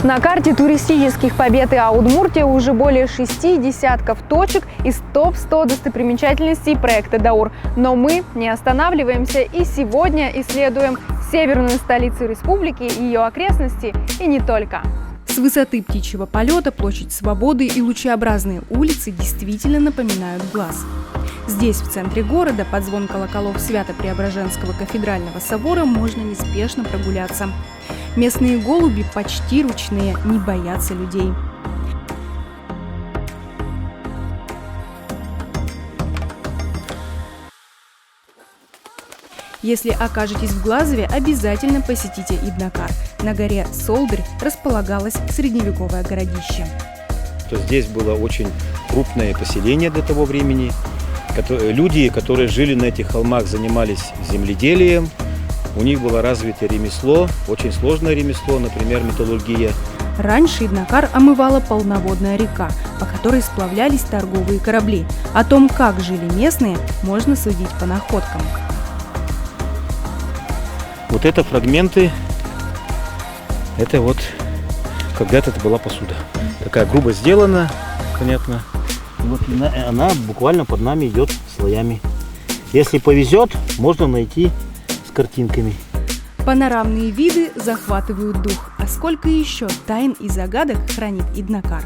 На карте туристических побед ИА Удмуртия уже более 6 десятков точек из топ-100 достопримечательностей проекта Даур. Но мы не останавливаемся и сегодня исследуем северную столицу республики, ее окрестности и не только. С высоты птичьего полета площадь Свободы и лучеобразные улицы действительно напоминают глаз. Здесь, в центре города, под звон колоколов Свято-Преображенского кафедрального собора можно неспешно прогуляться. Местные голуби почти ручные, не боятся людей. Если окажетесь в Глазове, обязательно посетите Иднакар. На горе Солдырь располагалось средневековое городище. Здесь было очень крупное поселение до того времени. Люди, которые жили на этих холмах, занимались земледелием. У них было развито ремесло, очень сложное ремесло, например, металлургия. Раньше Иднакар омывала полноводная река, по которой сплавлялись торговые корабли. О том, как жили местные, можно судить по находкам. Вот это фрагменты, это вот когда-то это была посуда. Такая грубо сделана, понятно. Вот она буквально под нами идет слоями. Если повезет, можно найти с картинками. Панорамные виды захватывают дух. А сколько еще тайн и загадок хранит Иднакар?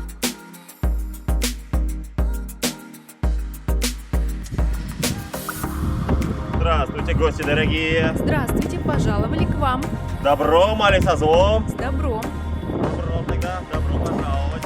Здравствуйте, гости дорогие! Здравствуйте, пожаловали к вам. Добро, мали со злом! С добром. Добро, тогда, добро пожаловать!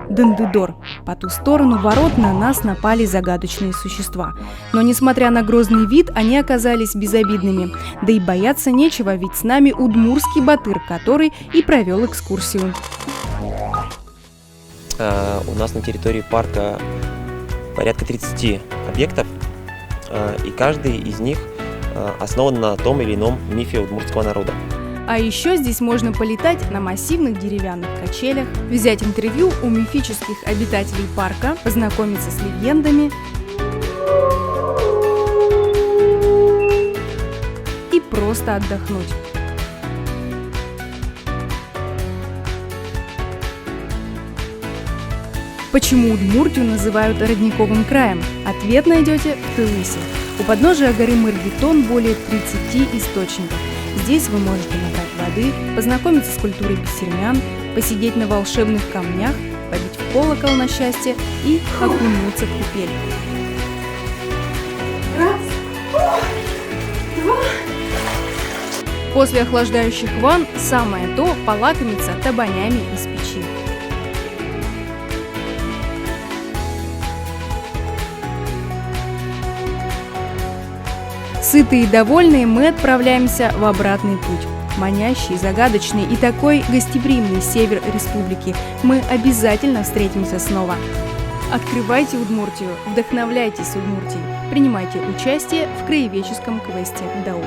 Дандыдор. По ту сторону ворот на нас напали загадочные существа. Но, несмотря на грозный вид, они оказались безобидными. Да и бояться нечего, ведь с нами удмуртский батыр, который и провел экскурсию. У нас на территории парка порядка 30 объектов, и каждый из них основан на том или ином мифе удмуртского народа. А еще здесь можно полетать на массивных деревянных качелях, взять интервью у мифических обитателей парка, познакомиться с легендами и просто отдохнуть. Почему Удмуртию называют родниковым краем? Ответ найдете в Тылысе. У подножия горы Мыргитон более 30 источников. Здесь вы можете набрать воды, познакомиться с культурой бессермян, посидеть на волшебных камнях, побить в колокол на счастье и окунуться в купель. Раз, два. После охлаждающих ванн самое то полакомиться табанями из печи. Сытые и довольные мы отправляемся в обратный путь. Манящий, загадочный и такой гостеприимный север республики. Мы обязательно встретимся снова. Открывайте Удмуртию, вдохновляйтесь Удмуртией, принимайте участие в краеведческом квесте Даур.